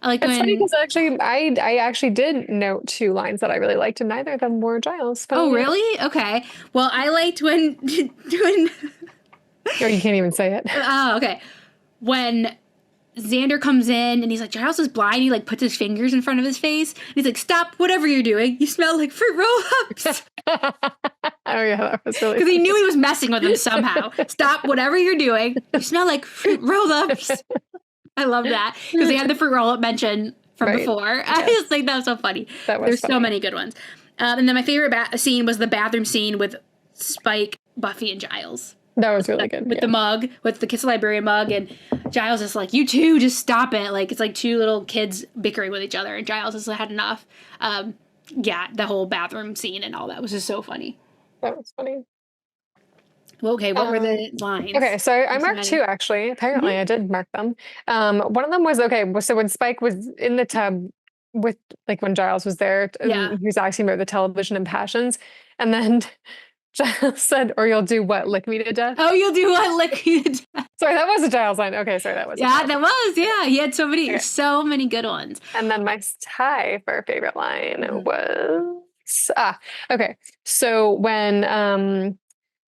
when... funny because actually, I actually did note 2 lines that I really liked, and neither of them were Giles. Oh, really? Okay. Well, I liked when... Oh, you can't even say it. Oh, okay. When Xander comes in and he's like, Giles is blind. He like puts his fingers in front of his face. And he's like, stop whatever you're doing. You smell like fruit roll-ups. Oh yeah, that was really... Because he knew he was messing with him somehow. Stop whatever you're doing. You smell like fruit roll-ups. I love that. Because they had the fruit roll-up mention from before. Yes. I just think that was so funny. There's funny. So many good ones. And then my favorite scene was the bathroom scene with Spike, Buffy, and Giles. That was really good. With the mug, with the Kiss the Librarian mug, and Giles is like, you two, just stop it. Like, it's like 2 little kids bickering with each other, and Giles has had enough. Yeah, the whole bathroom scene and all that was just so funny. That was funny. Well, okay, what were the lines? Okay, so I marked 2, actually. Apparently, I did mark them. One of them was, so when Spike was in the tub with, like, when Giles was there, he was asking about the television and passions, and then... Giles said, or you'll do what, lick me to death? Oh, you'll do what, lick me to death? Sorry, that was a Giles line. Okay, sorry, that was that was, yeah. He had so many good ones. And then my tie for our favorite line was, okay. So when Anya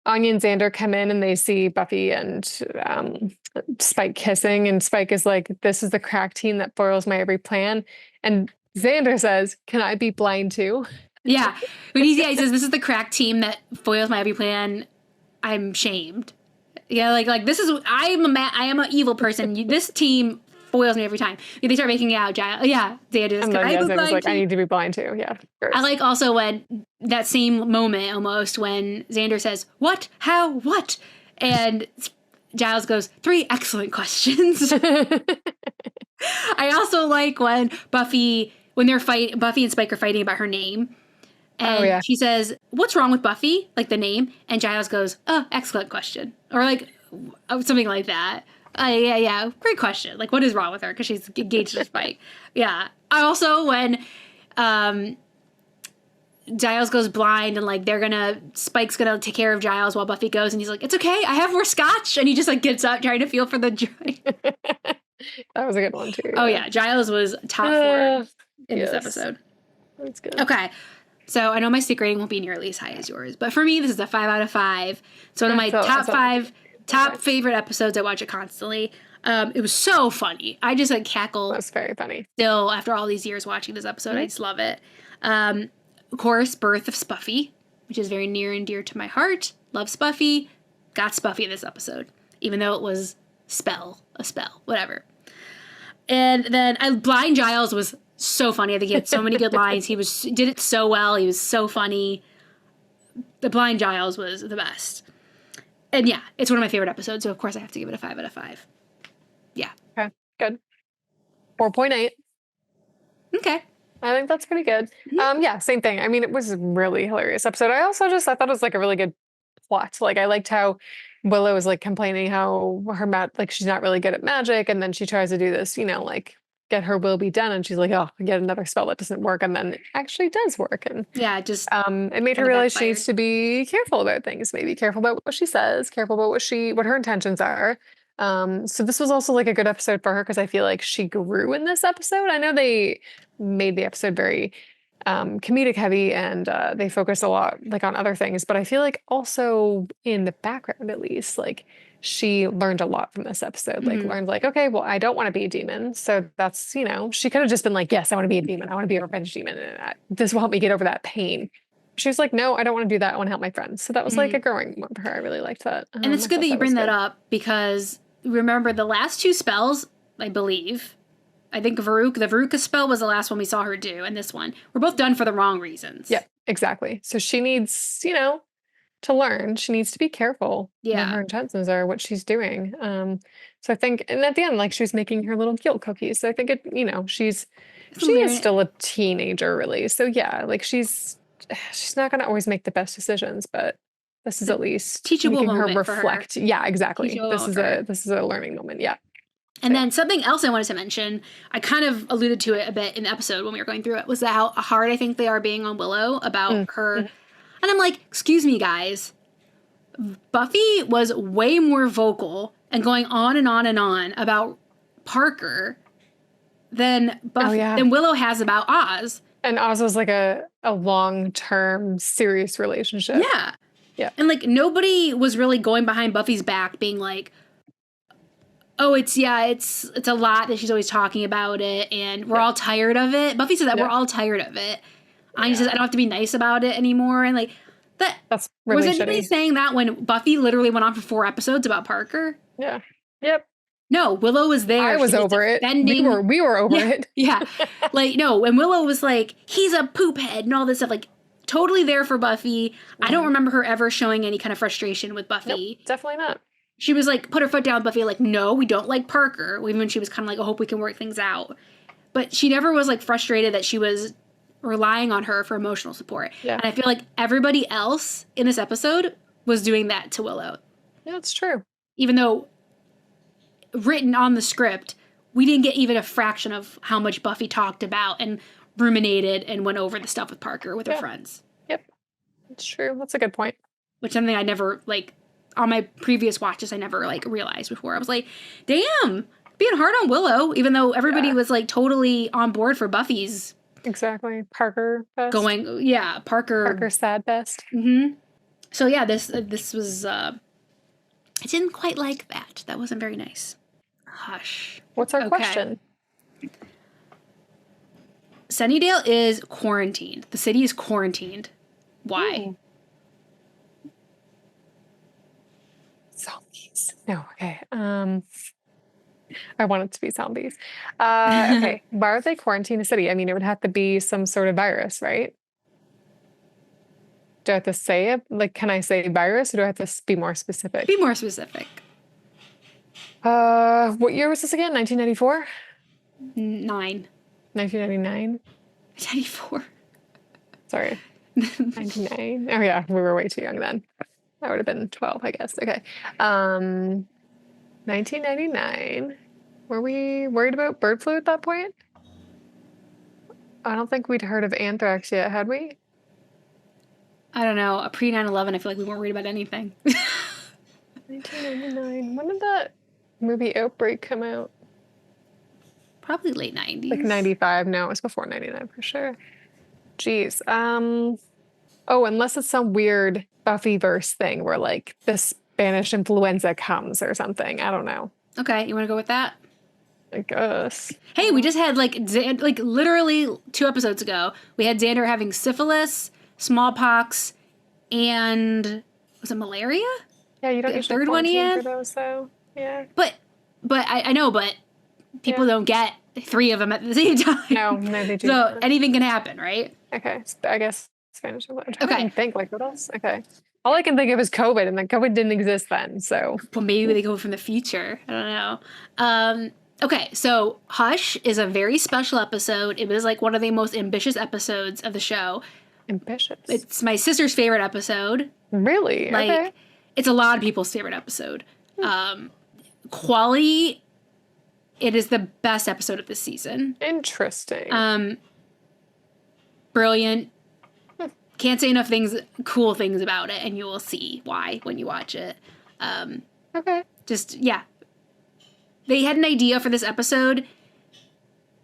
and Xander come in and they see Buffy and Spike kissing, and Spike is like, this is the crack team that foils my every plan. And Xander says, can I be blind too? Yeah. When he says, this is the crack team that foils my every plan, I'm shamed. Yeah, like this is, I am an evil person. This team foils me every time. They start making out, Giles. Yeah, Xander's like, I need to be blind too. Yeah. I like also when, that same moment almost, when Xander says, what, how, what? And Giles goes, 3 excellent questions. I also like when Buffy and Spike are fighting about her name. And she says, what's wrong with Buffy? Like the name. And Giles goes, oh, excellent question. Or like something like that. Yeah. Great question. Like, what is wrong with her? Because she's engaged to Spike. Yeah. I also, when Giles goes blind and like Spike's gonna take care of Giles while Buffy goes. And he's like, it's okay. I have more scotch. And he just like gets up trying to feel for the joy. That was a good one too. Oh yeah. Giles was top 4 in this episode. That's good. Okay. So I know my stick rating won't be nearly as high as yours, but for me, this is a 5 out of 5. It's one of my top favorite episodes. I watch it constantly. It was so funny. I just like cackle. That's very funny. Still, after all these years watching this episode, I just love it. Of course, birth of Spuffy, which is very near and dear to my heart. Love Spuffy. Got Spuffy in this episode, even though it was a spell, whatever. And then Blind Giles was so funny. I think he had so many good lines. He did it so well. He was so funny. The Blind Giles was the best. And yeah, it's one of my favorite episodes, so of course I have to give it a 5 out of 5. Yeah. Okay, good. 4.8. Okay. I think that's pretty good. Mm-hmm. Yeah, same thing. I mean, it was a really hilarious episode. I thought it was like a really good plot. Like I liked how Willow is like complaining how like she's not really good at magic, and then she tries to do this, like get her will be done, and she's like, oh, get another spell that doesn't work, and then it actually does work. And Yeah, just it made her realize she needs to be careful about things, maybe careful about what she says, careful about what her intentions are. So this was also like a good episode for her because I feel like she grew in this episode. I know they made the episode very comedic heavy and they focus a lot like on other things, but I feel like also in the background, at least, like she learned a lot from this episode, like learned like, okay, well, I don't want to be a demon. So that's, she could have just been like, yes, I want to be a demon. I want to be a revenge demon. And this will help me get over that pain. She was like, no, I don't want to do that. I want to help my friends. So that was like a growing moment for her. I really liked that. And it's good that you bring that up because remember the last 2 spells, I believe, I think the Veruca spell was the last one we saw her do, and this one. We're both done for the wrong reasons. Yeah, exactly. So she needs, to learn. She needs to be careful what her intentions are, what she's doing. So I think, and at the end, like she was making her little guilt cookies. So I think she is still a teenager, really. So yeah, like she's not going to always make the best decisions, but this is at least teachable making her moment reflect. For her. Yeah, exactly. This is a learning moment. Yeah. And then something else I wanted to mention, I kind of alluded to it a bit in the episode when we were going through it, was how hard I think they are being on Willow about her. And I'm like, excuse me, guys. Buffy was way more vocal and going on and on and on about Parker than than Willow has about Oz. And Oz was like a long-term serious relationship. Yeah. Yeah. And like nobody was really going behind Buffy's back being like, oh, it's a lot that she's always talking about it, and we're all tired of it. Buffy said that we're all tired of it. Anya says I don't have to be nice about it anymore, and like that's really was anybody saying that when Buffy literally went on for 4 episodes about Parker? Yeah. Yep. No, Willow was there. I was over it. We were over it. Yeah. Like no, and Willow was like, he's a poop head and all this stuff, like totally there for Buffy. I don't remember her ever showing any kind of frustration with Buffy. Nope, definitely not. She was like, put her foot down with Buffy, like, no, we don't like Parker. Even when she was kind of like, I hope we can work things out. But she never was like frustrated that she was relying on her for emotional support. Yeah. And I feel like everybody else in this episode was doing that to Willow. Yeah, it's true. Even though written on the script, we didn't get even a fraction of how much Buffy talked about and ruminated and went over the stuff with Parker with her friends. Yep. It's true. That's a good point. Which something I never like on my previous watches I never like realized before. I was like, damn, being hard on Willow, even though everybody was like totally on board for Buffy's Parker best. Parker sad best. So yeah, this was I didn't quite like that. That wasn't very nice. Hush. What's our question? Sunnydale is quarantined. The city is quarantined. Why? Ooh. Zombies. No, okay. I want it to be zombies. Okay. Why would they quarantine a city? I mean, it would have to be some sort of virus, right? Do I have to say it? Like, can I say virus or do I have to be more specific? Be more specific. What year was this again? 1994? 9. 1999? 94. Sorry. 99. Oh yeah, we were way too young then. I would have been 12, I guess. Okay. 1999. Were we worried about bird flu at that point? I don't think we'd heard of anthrax yet, had we? I don't know. Pre 9/11, I feel like we weren't worried about anything. 1999. When did that movie Outbreak come out? Probably late 90s. Like 95. No, it was before 99 for sure. Jeez. Oh, unless it's some weird Buffyverse thing where like the Spanish influenza comes or something. I don't know. Okay, you want to go with that? I guess. Hey, we just had like literally 2 episodes ago, we had Xander having syphilis, smallpox, and was it malaria? Yeah, you don't the usually third one he had for those though. Yeah. But I know, but people don't get 3 of them at the same time. No, they do. So anything can happen, right? Okay, I guess Spanish. I'm trying to think, like, what else? Okay. All I can think of is COVID, and then COVID didn't exist then, so. Well, maybe they go from the future. I don't know. Okay, so Hush is a very special episode. It was like one of the most ambitious episodes of the show. Ambitious. It's my sister's favorite episode. Really? Like, okay. It's a lot of people's favorite episode. Quality, it is the best episode of this season. Interesting. Brilliant. Can't say enough cool things about it, and you will see why when you watch it. Okay. Just, yeah. They had an idea for this episode.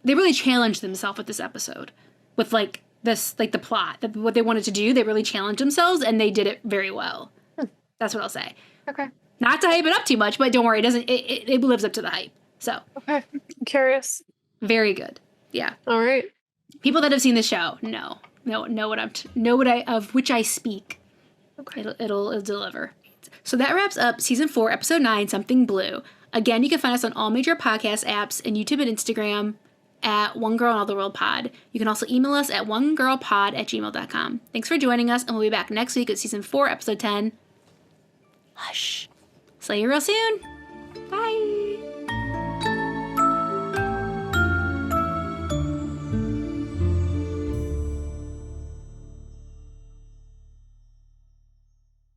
They really challenged themselves with this episode. With, like, the plot. What they wanted to do, they really challenged themselves, and they did it very well. That's what I'll say. Okay. Not to hype it up too much, but don't worry, it lives up to the hype. So. Okay. I'm curious. Very good. Yeah. All right. People that have seen the show know of which I speak. Okay. It'll deliver. So that wraps up season 4, episode 9, Something Blue. Again, you can find us on all major podcast apps and YouTube and Instagram at One Girl in All the World Pod. You can also email us at onegirlpod@gmail.com. Thanks for joining us, and we'll be back next week with season 4, episode 10. Hush. See you real soon. Bye.